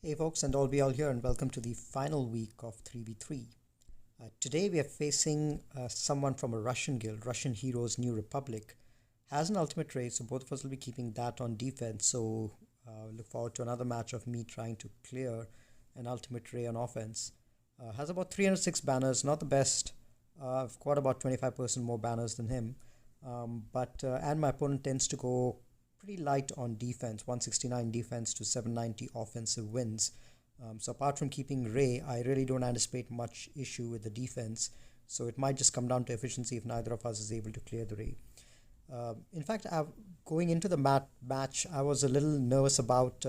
Hey folks, and all be all here, and welcome to the final week of 3v3. Today we are facing someone from a Russian guild, Russian Heroes New Republic. Has an ultimate raid, so both of us will be keeping that on defense. So look forward to another match of me trying to clear an ultimate raid on offense. Has about 306 banners, not the best. I've got about 25% more banners than him. And my opponent tends to go pretty light on defense, 169 defense to 790 offensive wins. So apart from keeping Ray, I really don't anticipate much issue with the defense. So it might just come down to efficiency if neither of us is able to clear the Ray. In fact, going into the match, I was a little nervous about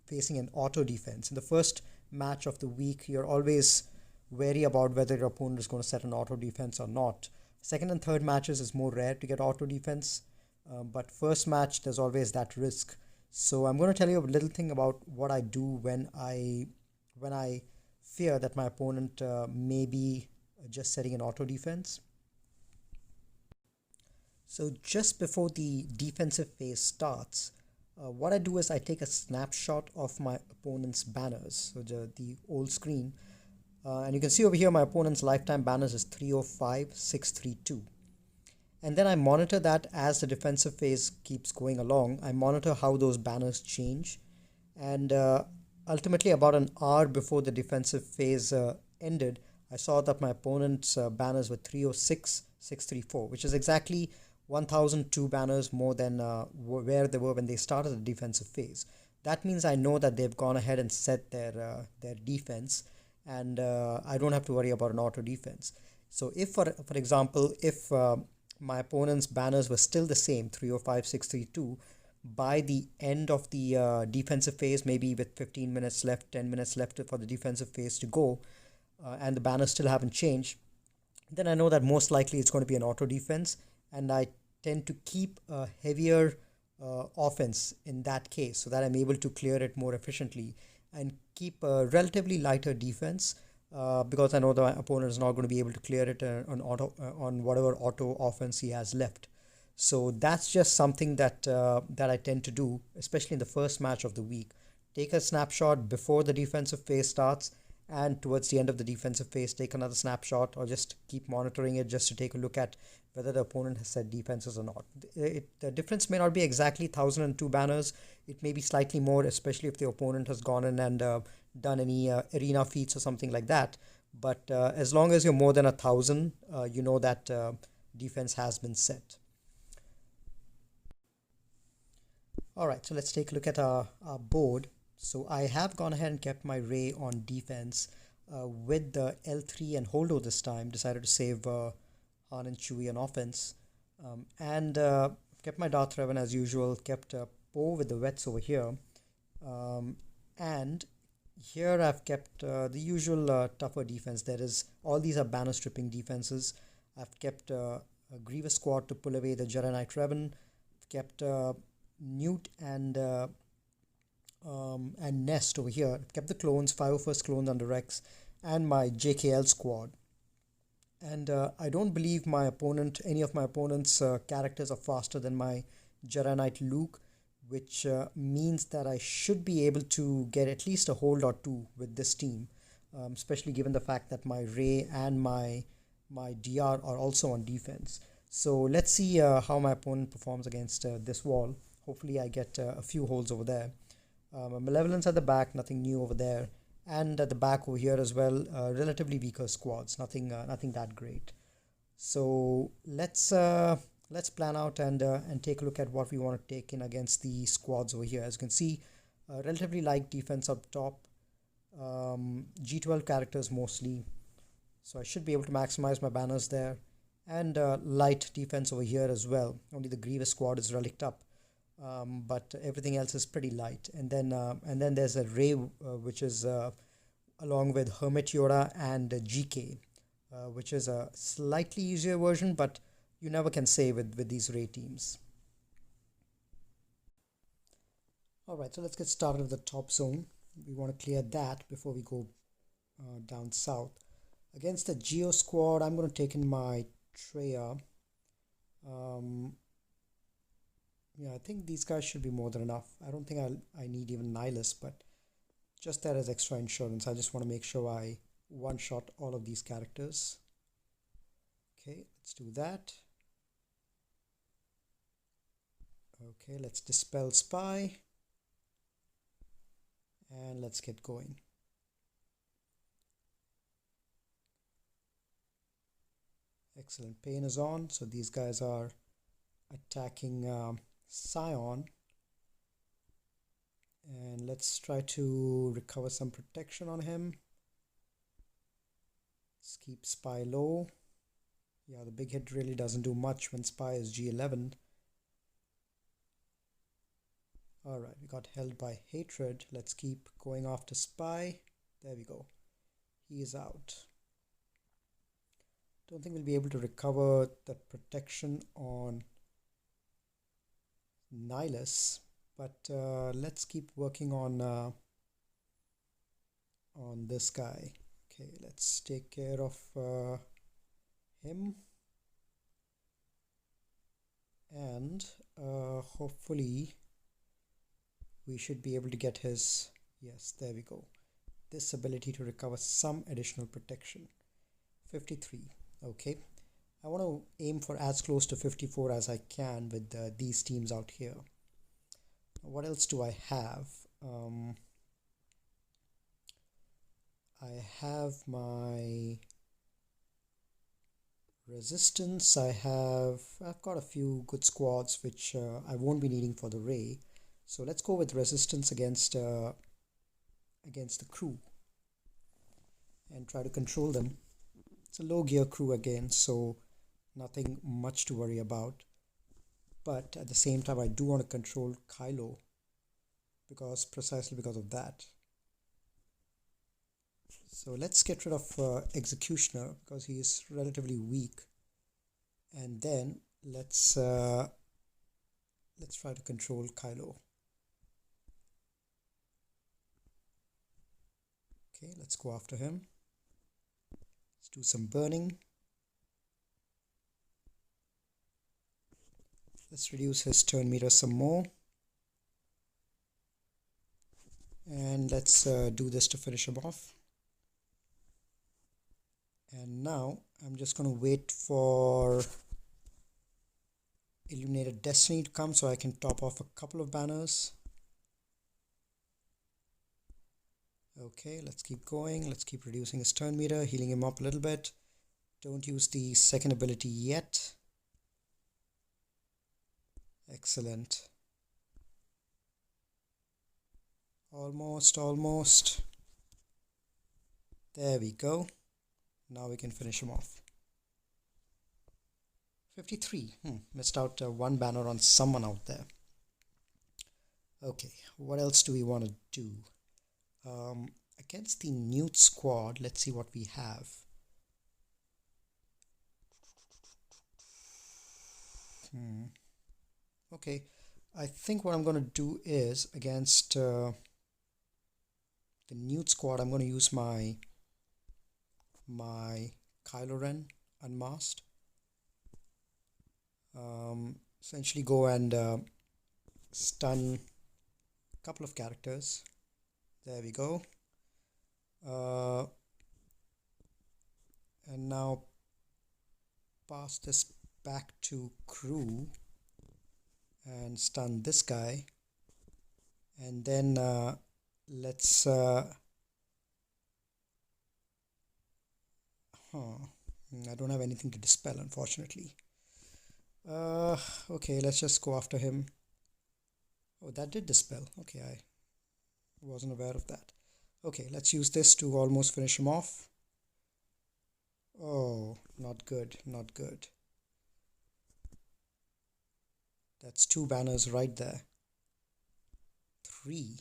facing an auto defense. In the first match of the week, you're always wary about whether your opponent is going to set an auto defense or not. Second and third matches is more rare to get auto defense, but first match there's always that risk. So I'm going to tell you a little thing about what I do when I fear that my opponent may be just setting an auto defense. So just before the defensive phase starts, what I do is I take a snapshot of my opponent's banners, so the old screen, and you can see over here my opponent's lifetime banners is 305,632. And then I monitor that as the defensive phase keeps going along. I monitor how those banners change. And ultimately, about an hour before the defensive phase ended, I saw that my opponent's banners were 306,634, which is exactly 1,002 banners more than where they were when they started the defensive phase. That means I know that they've gone ahead and set their defense, and I don't have to worry about an auto defense. So if, for example, if my opponent's banners were still the same, 305,632, by the end of the defensive phase, maybe with 15 minutes left, 10 minutes left for the defensive phase to go, and the banners still haven't changed, then I know that most likely it's going to be an auto defense, and I tend to keep a heavier offense in that case so that I'm able to clear it more efficiently and keep a relatively lighter defense because I know the opponent is not going to be able to clear it on whatever auto offense he has left. So that's just something that I tend to do, especially in the first match of the week. Take a snapshot before the defensive phase starts, and towards the end of the defensive phase, take another snapshot, or just keep monitoring it just to take a look at whether the opponent has set defenses or not. The difference may not be exactly 1,002 banners. It may be slightly more, especially if the opponent has gone in and done any arena feats or something like that. But as long as you're more than 1,000, you know that defense has been set. All right, so let's take a look at our board. So I have gone ahead and kept my Ray on defense with the L3 and Holdo this time. Decided to save Han and Chewie on offense. And kept my Darth Revan as usual. Kept Poe with the Wets over here. And here I've kept the usual tougher defense. There is, all these are banner stripping defenses. I've kept a Grievous squad to pull away the Jedi Knight Revan. I've kept Newt and Nest over here. I've kept the clones, 501st clones under Rex, and my JKL squad. And I don't believe any of my opponent's characters are faster than my Jedi Knight Luke, which means that I should be able to get at least a hold or two with this team, especially given the fact that my Ray and my DR are also on defense. So let's see how my opponent performs against this wall. Hopefully I get a few holds over there. Malevolence at the back, nothing new over there. And at the back over here as well, relatively weaker squads, nothing that great. So let's plan out and take a look at what we want to take in against the squads over here. As you can see, relatively light defense up top, G12 characters mostly, so I should be able to maximize my banners there, and light defense over here as well. Only the Grievous squad is relicked up, but everything else is pretty light. And then there's a Ray which is along with Hermit Yoda and GK, which is a slightly easier version, but you never can say with these Ray teams. Alright, so let's get started with the top zone. We want to clear that before we go down south. Against the Geo squad, I'm going to take in my Treya. Yeah, I think these guys should be more than enough. I don't think I need even Nihilus, but just that as extra insurance. I just want to make sure I one-shot all of these characters. Okay, let's do that. Okay, let's dispel spy. And let's get going. Excellent. Pain is on, so these guys are attacking Scion. And let's try to recover some protection on him. Let's keep spy low. Yeah, the big hit really doesn't do much when spy is G11. Alright, we got held by hatred. Let's keep going after spy. There we go. He is out. Don't think we'll be able to recover that protection on Nihilus, but let's keep working on this guy. Okay, let's take care of him, and hopefully we should be able to get his, yes, there we go, this ability to recover some additional protection. 53. Okay, I want to aim for as close to 54 as I can with these teams out here. What else do I have? I have my resistance. I've got a few good squads which I won't be needing for the Ray. So let's go with resistance against the crew and try to control them. It's a low gear crew again, so nothing much to worry about. But at the same time, I do want to control Kylo precisely because of that. So let's get rid of Executioner because he is relatively weak, and then let's try to control Kylo. Okay, let's go after him. Let's do some burning. Let's reduce his turn meter some more. And let's do this to finish him off. And now I'm just going to wait for Illuminated Destiny to come so I can top off a couple of banners. Okay, let's keep going. Let's keep reducing his turn meter, healing him up a little bit. Don't use the second ability yet. Excellent. Almost. There we go. Now we can finish him off. 53. Missed out one banner on someone out there. Okay, what else do we want to do? Against the Newt squad, let's see what we have. Okay, I think what I'm going to do is against the Newt squad, I'm going to use my Kylo Ren unmasked. Essentially go and stun a couple of characters. There we go. And now pass this back to crew and stun this guy, and then let's I don't have anything to dispel, unfortunately. Okay, let's just go after him. Oh, that did dispel. Okay, I wasn't aware of that. Okay, let's use this to almost finish him off. Oh, not good. That's 2 banners right there. 3.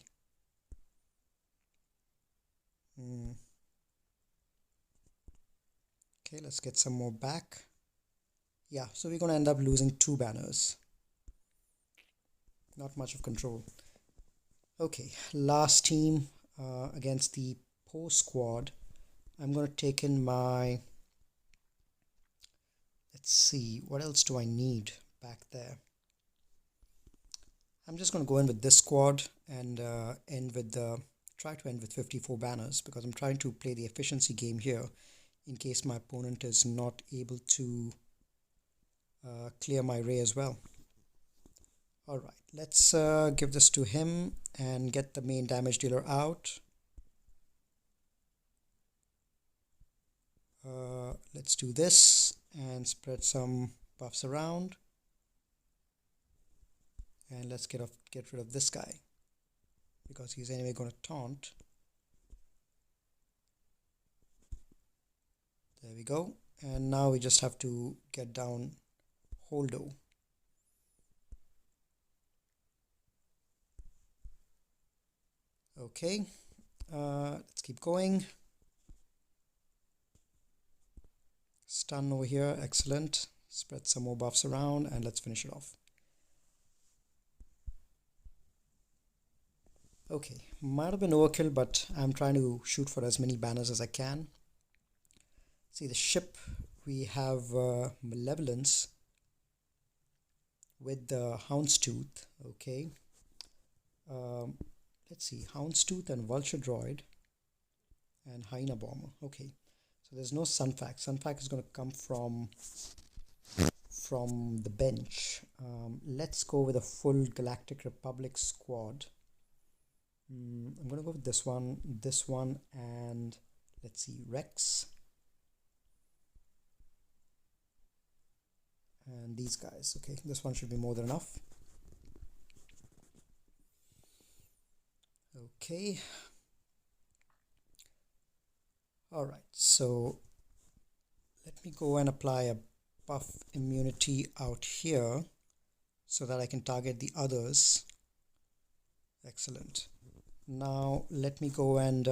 Okay, let's get some more back. Yeah, so we're going to end up losing 2 banners. Not much of control. Okay, last team against the Poe squad. I'm going to take in my... Let's see, what else do I need back there? I'm just going to go in with this squad and end with the try to end with 54 banners because I'm trying to play the efficiency game here in case my opponent is not able to clear my Ray as well. Alright, let's give this to him and get the main damage dealer out. Let's do this and spread some buffs around. And let's get rid of this guy because he's anyway going to taunt. There we go. And now we just have to get down Holdo. Okay, let's keep going. Stun over here, excellent. Spread some more buffs around and let's finish it off. Okay, might have been overkill, but I'm trying to shoot for as many banners as I can. See the ship, we have Malevolence with the Houndstooth. Okay, let's see, Houndstooth and Vulture Droid and Hyena Bomber. Okay, so there's no Sunfac. Sunfac is going to come from the bench. Let's go with a full Galactic Republic squad. I'm going to go with this one, and let's see, Rex. And these guys. Okay, this one should be more than enough. Okay. Alright, so let me go and apply a buff immunity out here so that I can target the others. Excellent. Now let me go and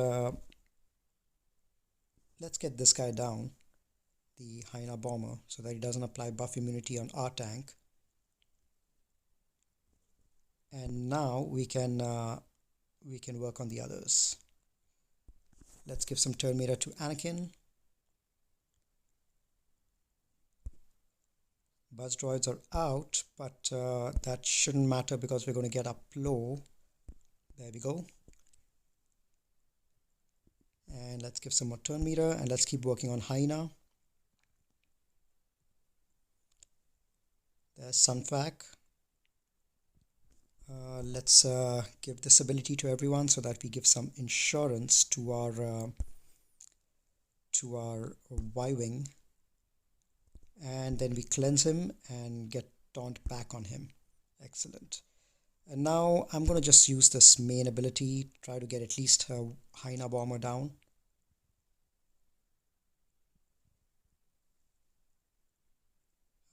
let's get this guy down, the Hyena Bomber, so that he doesn't apply buff immunity on our tank. And now we can work on the others. Let's give some turn meter to Anakin. Buzz droids are out, but that shouldn't matter because we're going to get up low. There we go. And let's give some more turn meter and let's keep working on Hyena. There's Sunfac. Let's give this ability to everyone so that we give some insurance to our Y-Wing. And then we cleanse him and get taunt back on him. Excellent. And now I'm going to just use this main ability, try to get at least a Hyena Bomber down.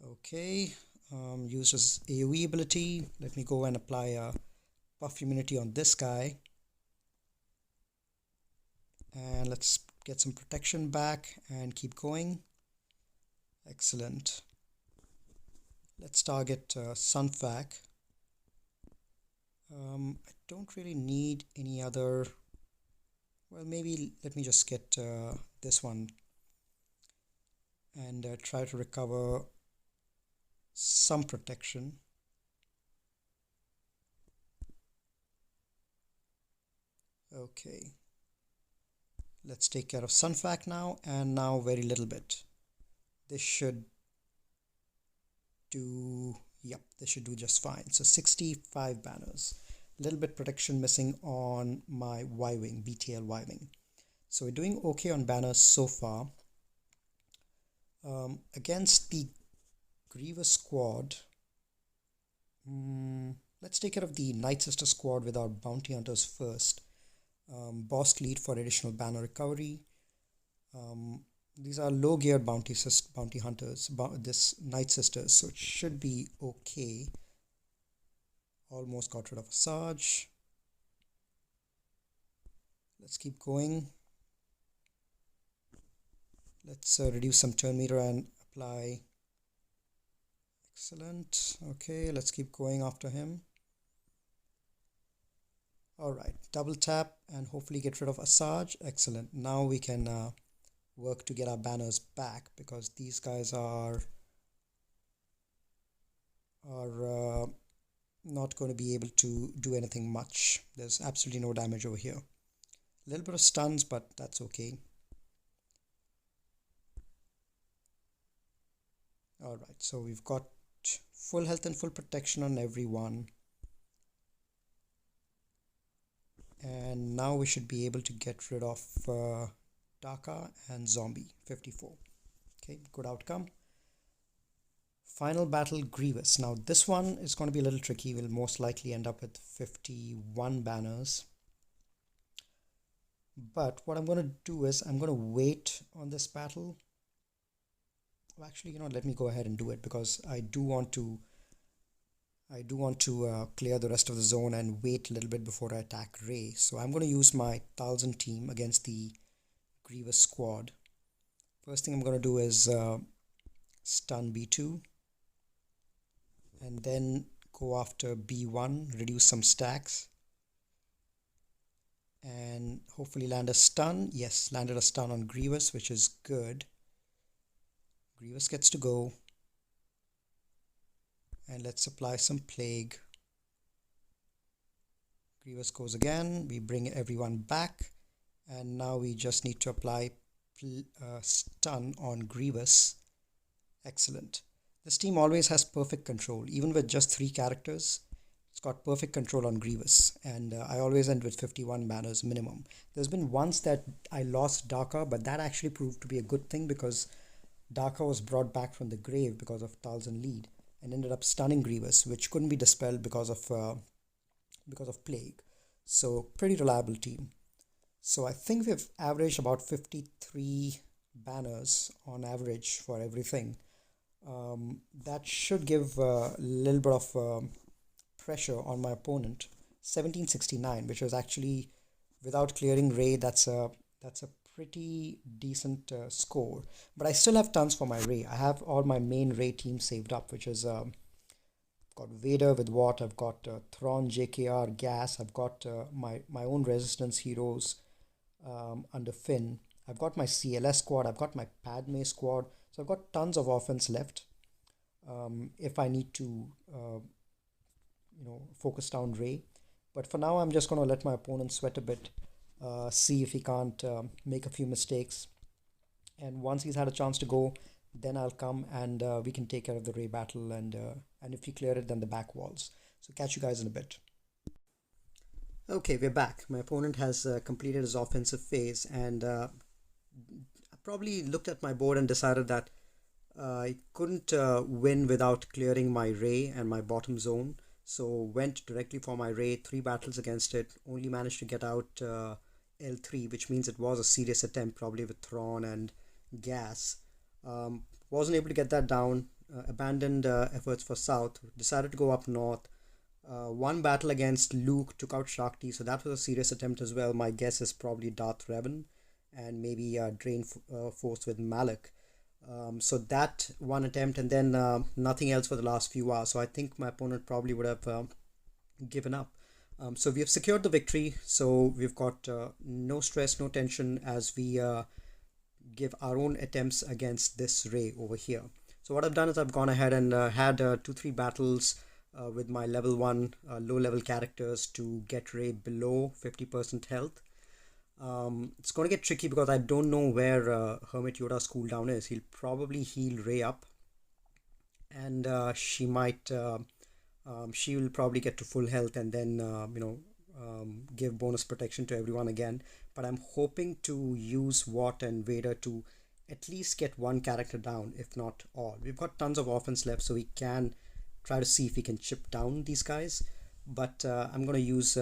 Okay, use his AoE ability. Let me go and apply a buff immunity on this guy. And let's get some protection back and keep going. Excellent. Let's target Sunfac. I don't really need any other. Well, maybe let me just get this one and try to recover some protection. Okay, let's take care of Sunfac now, and now very little bit. This should do, yep, this should do just fine. So 65 banners. A little bit protection missing on my Y-Wing, BTL Y-Wing. So we're doing okay on banners so far. Against the Grievous squad, let's take care of the Night Sister squad with our bounty hunters first. Boss lead for additional banner recovery. These are low geared bounty hunters, this Night Sisters, so it should be okay. Almost got rid of a Sarge. Let's keep going. Let's reduce some turn meter and apply. Excellent. Okay, let's keep going after him. Alright, double tap and hopefully get rid of a Sarge. Excellent. Now we can work to get our banners back because these guys are not going to be able to do anything much. There's absolutely no damage over here. A little bit of stuns, but that's okay. Alright, so we've got full health and full protection on everyone. And now we should be able to get rid of Daka and Zombie 54. Okay, good outcome. Final battle, Grievous. Now this one is going to be a little tricky. We'll most likely end up with 51 banners. But what I'm going to do is I'm going to wait on this battle. Well, actually, you know, let me go ahead and do it because I do want to clear the rest of the zone and wait a little bit before I attack Rey. So I'm going to use my 1000 team against the Grievous squad. First thing I'm going to do is stun B2 and then go after B1, reduce some stacks and hopefully land a stun. Yes, landed a stun on Grievous, which is good. Grievous gets to go. And let's apply some plague. Grievous goes again. We bring everyone back. And now we just need to apply stun on Grievous. Excellent. This team always has perfect control. Even with just 3 characters, it's got perfect control on Grievous. And I always end with 51 banners minimum. There's been once that I lost Daka, but that actually proved to be a good thing because Daka was brought back from the grave because of 1000 lead. And ended up stunning Grievous, which couldn't be dispelled because of plague. So pretty reliable team. So I think we've averaged about 53 banners on average for everything. That should give a little bit of pressure on my opponent. 1769, which was actually without clearing Rey. That's a pretty decent score, but I still have tons for my Rey. I have all my main Rey team saved up, which is I've got Vader with Watt, I've got Thrawn, JKR, Gas, I've got my own Resistance heroes under Finn. I've got my CLS squad, I've got my Padme squad, so I've got tons of offense left if I need to focus down Rey. But for now I'm just going to let my opponent sweat a bit. See if he can't make a few mistakes, and once he's had a chance to go, then I'll come and we can take care of the Rey battle, and if we clear it, then the back walls. So catch you guys in a bit. Okay, we're back. My opponent has completed his offensive phase, and I probably looked at my board and decided that I couldn't win without clearing my Rey and my bottom zone. So went directly for my Rey, 3 battles against it, only managed to get out L3, which means it was a serious attempt, probably with Thrawn and Gas. Wasn't able to get that down, abandoned efforts for South, decided to go up North. 1 battle against Luke, took out Shakti, so that was a serious attempt as well. My guess is probably Darth Revan and maybe Drain Force with Malak. So that 1 attempt, and then nothing else for the last few hours. So I think my opponent probably would have given up. So we have secured the victory. So we've got no stress, no tension as we give our own attempts against this Rey over here. So what I've done is I've gone ahead and had 2-3 battles with my level 1 low level characters to get Rey below 50% health. It's going to get tricky because I don't know where Hermit Yoda's cooldown is. He'll probably heal Rey up, and she will probably get to full health and then give bonus protection to everyone again. But I'm hoping to use Watt and Vader to at least get 1 character down, if not all. We've got tons of offense left, so we can try to see if we can chip down these guys. But I'm going to use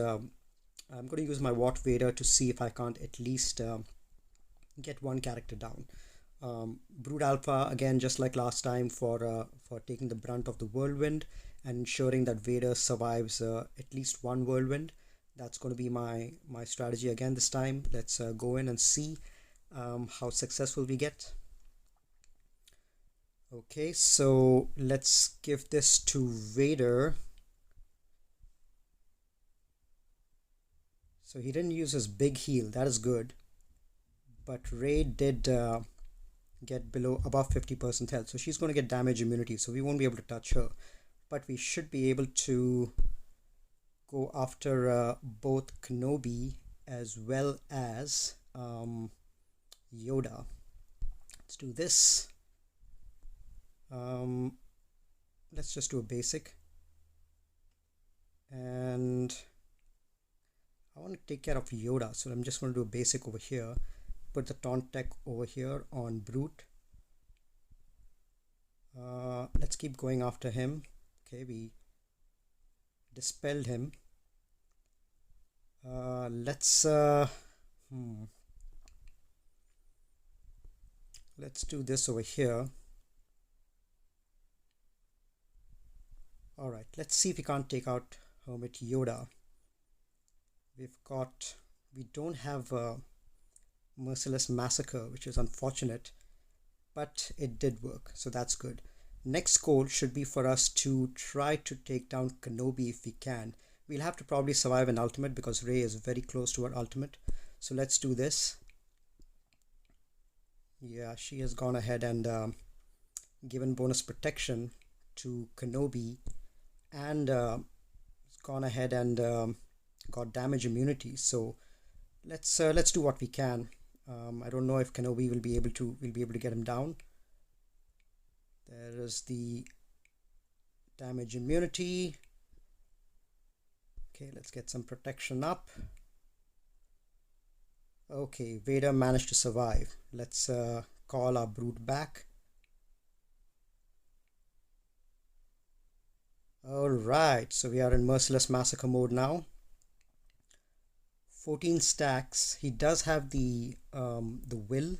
my Watt Vader to see if I can't at least get 1 character down. Brood Alpha, again, just like last time, for taking the brunt of the whirlwind and ensuring that Vader survives at least 1 whirlwind. That's going to be my strategy again this time. Let's go in and see how successful we get. Okay, so let's give this to Vader. So he didn't use his big heal, that is good. But Rey did get above 50% health, so she's going to get damage immunity, so we won't be able to touch her. But we should be able to go after both Kenobi as well as Yoda. Let's do this. Let's just do a basic, and I want to take care of Yoda, so I'm just going to do a basic over here, put the taunt tech over here on Brute. Let's keep going after him. Okay, we dispelled him. Let's do this over here. Alright, let's see if we can't take out Hermit Yoda. We don't have a Merciless Massacre, which is unfortunate, but it did work, so that's good. Next goal should be for us to try to take down Kenobi if we can. We'll have to probably survive an ultimate because Rey is very close to her ultimate. So let's do this. Yeah, she has gone ahead and given bonus protection to Kenobi, and gone ahead and got damage immunity. So let's do what we can. I don't know if Kenobi will be able to get him down. There is the damage immunity. Okay, let's get some protection up. Okay, Vader managed to survive. Let's call our Brute back. Alright, so we are in Merciless Massacre mode now. 14 stacks. He does have the will.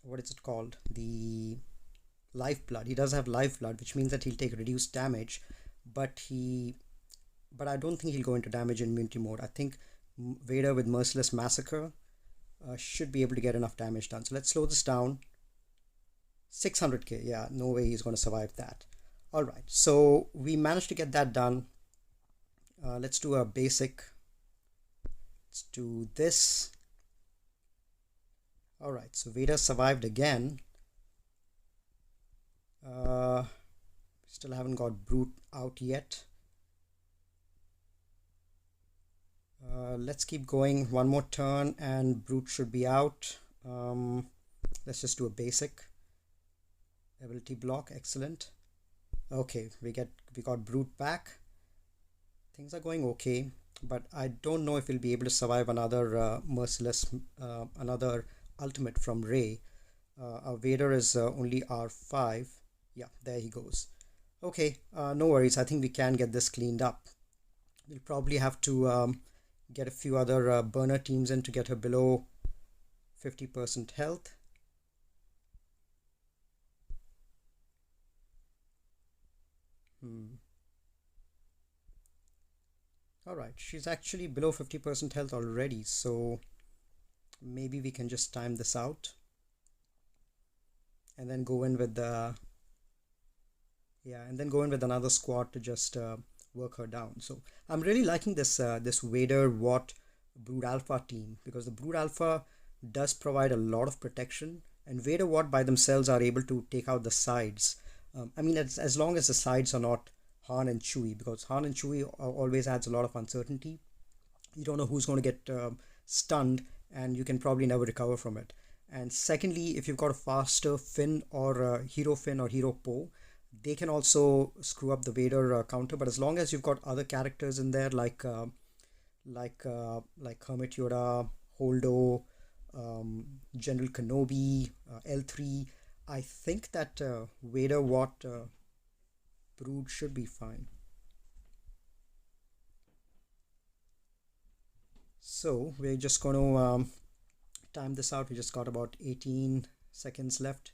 What is it called? The lifeblood. He does have lifeblood, which means that he'll take reduced damage, but I don't think he'll go into damage immunity mode. I think Vader with Merciless Massacre should be able to get enough damage done. So let's slow this down. 600k. Yeah, no way he's going to survive that. Alright, so we managed to get that done. Let's do a basic. Let's do this. Alright, so Vader survived again. Still haven't got Brute out yet. Let's keep going. One more turn and Brute should be out. Let's just do a basic. Ability block, excellent. Okay, we got Brute back. Things are going okay, but I don't know if we'll be able to survive another another ultimate from Rey. Our Vader is only R5. Yeah, there he goes. Okay, no worries. I think we can get this cleaned up. We'll probably have to get a few other burner teams in to get her below 50% health. Alright, she's actually below 50% health already, so maybe we can just time this out and then go in with another squad to just work her down. So I'm really liking this this Vader Watt Brood Alpha team, because the Brood Alpha does provide a lot of protection, and Vader Watt by themselves are able to take out the sides. I mean, as long as the sides are not Han and Chewie, because Han and Chewie always adds a lot of uncertainty. You don't know who's going to get stunned, and you can probably never recover from it. And secondly, if you've got a faster Finn or Hero Finn or Hero Poe, they can also screw up the Vader counter. But as long as you've got other characters in there like Hermit Yoda, Holdo, General Kenobi, L3, I think that Vader Watt Brood should be fine. So we're just going to time this out. We just got about 18 seconds left.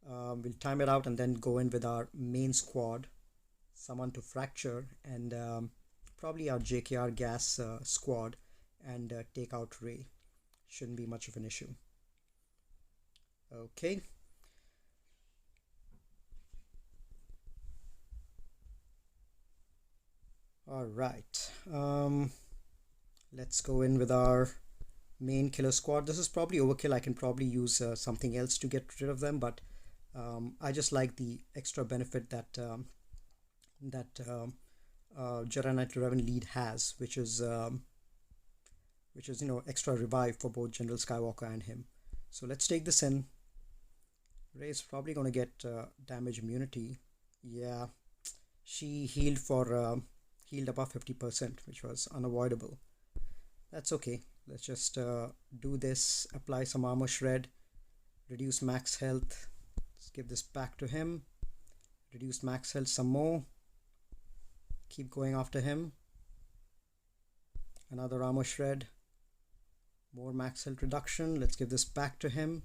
We'll time it out and then go in with our main squad, Summon to Fracture, and probably our JKR gas squad, and take out Rey. Shouldn't be much of an issue. Okay. All right. Let's go in with our main killer squad. This is probably overkill. I can probably use something else to get rid of them, but I just like the extra benefit that Jedi Knight 11 lead has, which is which is, extra revive for both General Skywalker and him. So let's take this in. Rey is probably going to get damage immunity. Yeah, she healed healed above 50%, which was unavoidable. That's okay. Let's just do this, apply some armor shred, reduce max health. Let's give this back to him. Reduce max health some more. Keep going after him. Another armor shred. More max health reduction. Let's give this back to him.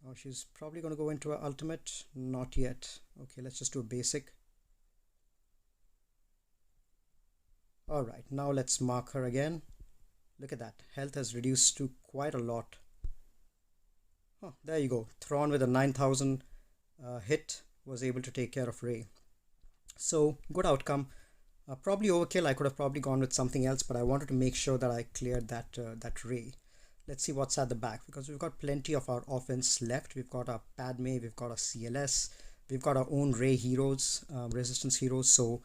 Oh, she's probably going to go into her ultimate. Not yet. Okay, let's just do a basic. Alright, now let's mark her again. Look at that. Health has reduced to quite a lot. Oh, there you go. Thrawn with a 9,000 hit was able to take care of Rey. So, good outcome. Probably overkill. I could have probably gone with something else, but I wanted to make sure that I cleared that Rey. Let's see what's at the back, because we've got plenty of our offense left. We've got our Padme, we've got our CLS, we've got our own Rey heroes, resistance heroes, so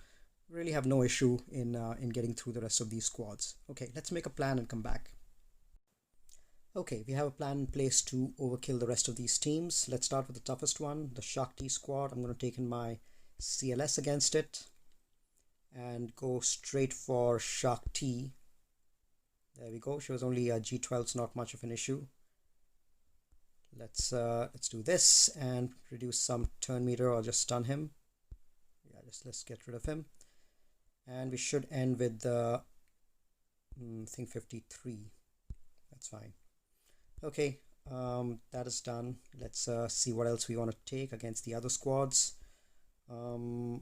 really have no issue in getting through the rest of these squads. Okay, let's make a plan and come back. Okay, we have a plan in place to overkill the rest of these teams. Let's start with the toughest one, the Shakti squad. I'm going to take in my CLS against it and go straight for Shakti. There we go. She was only G12, so not much of an issue. Let's do this and reduce some turn meter or just stun him. Yeah, let's get rid of him. And we should end with the I think 53. That's fine. Okay, that is done. Let's see what else we want to take against the other squads. The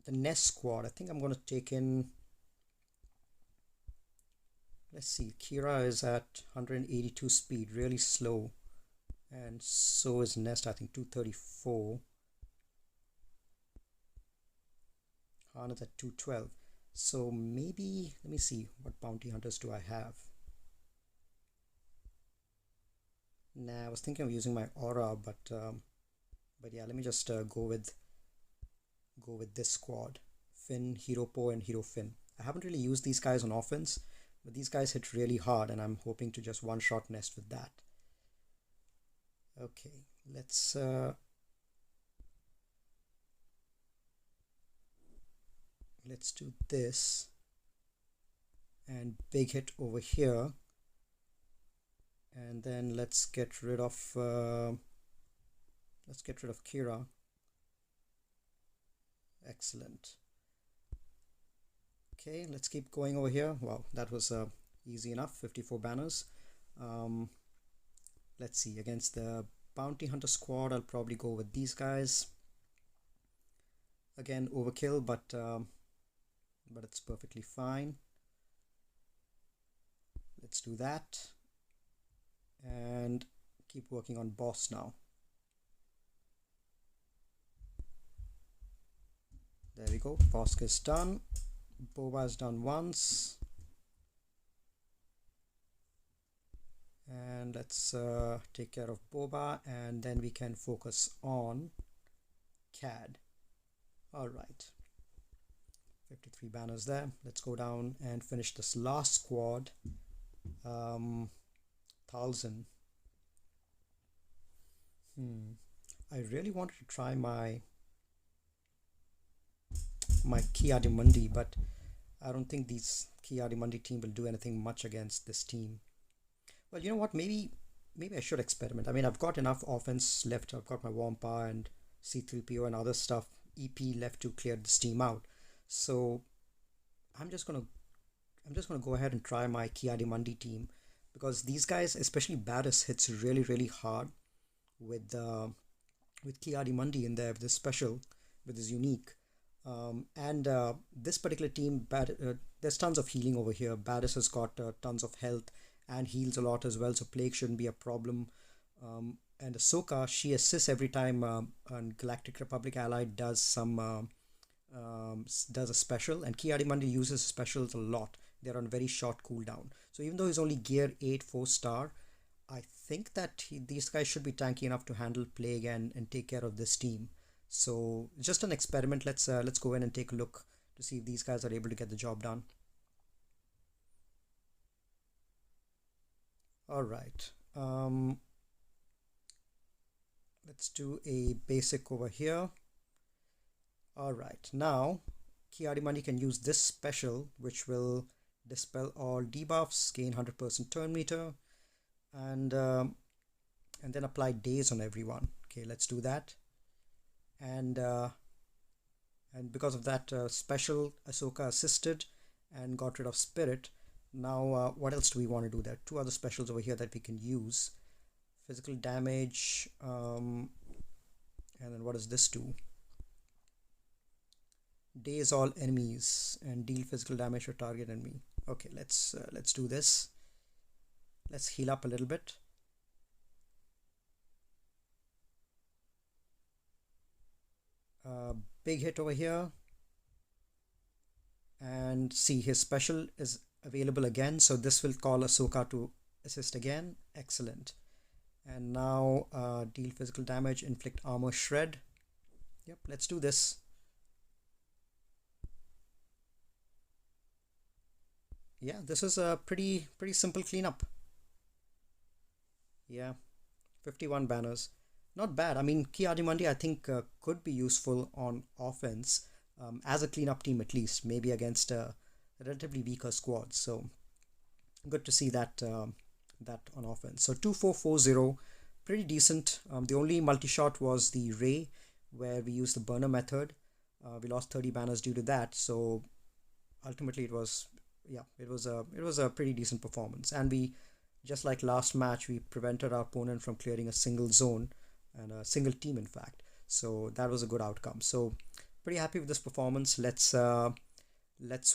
Nest squad. I think I'm going to take in. Let's see, Kira is at 182 speed, really slow. And so is Nest, I think 234. Han is at 212. So maybe, let me see, what bounty hunters do I have? Nah, I was thinking of using my aura, but yeah, let me just go with this squad. Finn, Hero Po, and Hero Finn. I haven't really used these guys on offense, but these guys hit really hard, and I'm hoping to just one-shot Nest with that. Okay, let's do this. And big hit over here. And then let's get rid of Kira. Excellent. Okay, let's keep going over here. Wow, that was easy enough. 54 banners. Let's see, against the bounty hunter squad, I'll probably go with these guys. Again, overkill, but it's perfectly fine. Let's do that and keep working on boss now. There we go. Boss is done. Boba is done once. And let's take care of Boba, and then we can focus on CAD. Alright. 53 banners there. Let's go down and finish this last squad. Talzin. I really wanted to try my Ki Adi Mundi, but I don't think these Ki Adi Mundi team will do anything much against this team. Well, you know what? Maybe I should experiment. I mean, I've got enough offense left. I've got my Wampa and C3PO and other stuff. EP left to clear this team out. So I'm just gonna go ahead and try my Ki Adi Mundi team, because these guys, especially Barris, hits really hard with Ki Adi Mundi in there with this special, with this unique. And this particular team, there's tons of healing over here. Barris has got tons of health and heals a lot as well, so plague shouldn't be a problem. And Ahsoka, she assists every time a Galactic Republic ally does some does a special, and Ki Adi Mundi uses specials a lot. They're on very short cooldown. So even though he's only gear 8 4-star, I think that these guys should be tanky enough to handle plague and take care of this team. So just an experiment. Let's go in and take a look to see if these guys are able to get the job done. All right. Let's do a basic over here. All right. Now, Ki Adi Mundi can use this special, which will dispel all debuffs, gain 100% turn meter, and then apply daze on everyone. Okay, let's do that. And because of that special, Ahsoka assisted and got rid of Spirit. Now, what else do we want to do? There are two other specials over here that we can use. Physical damage, and then what does this do? Daze all enemies and deal physical damage to target enemy. Okay, let's do this. Let's heal up a little bit. Big hit over here, and see his special is available again, so this will call Ahsoka to assist again. Excellent. And now deal physical damage, inflict armor, shred. Yep, let's do this. Yeah, this is a pretty simple cleanup. Yeah, 51 banners. Not bad. I mean, Ki Adi Mundi, I think, could be useful on offense, as a cleanup team at least, maybe against a relatively weaker squad. So good to see that that on offense. So 2440, pretty decent. The only multi-shot was the Ray, where we used the burner method. We lost 30 banners due to that. So ultimately, it was a pretty decent performance. And we, just like last match, we prevented our opponent from clearing a single zone and a single team, in fact. So that was a good outcome. So pretty happy with this performance. Let's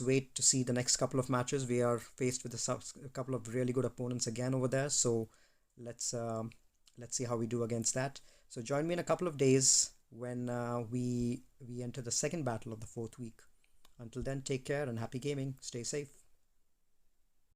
wait to see the next couple of matches. We are faced with a couple of really good opponents again over there. So let's see how we do against that. So join me in a couple of days when we enter the second battle of the 4th week. Until then, take care and happy gaming. Stay safe.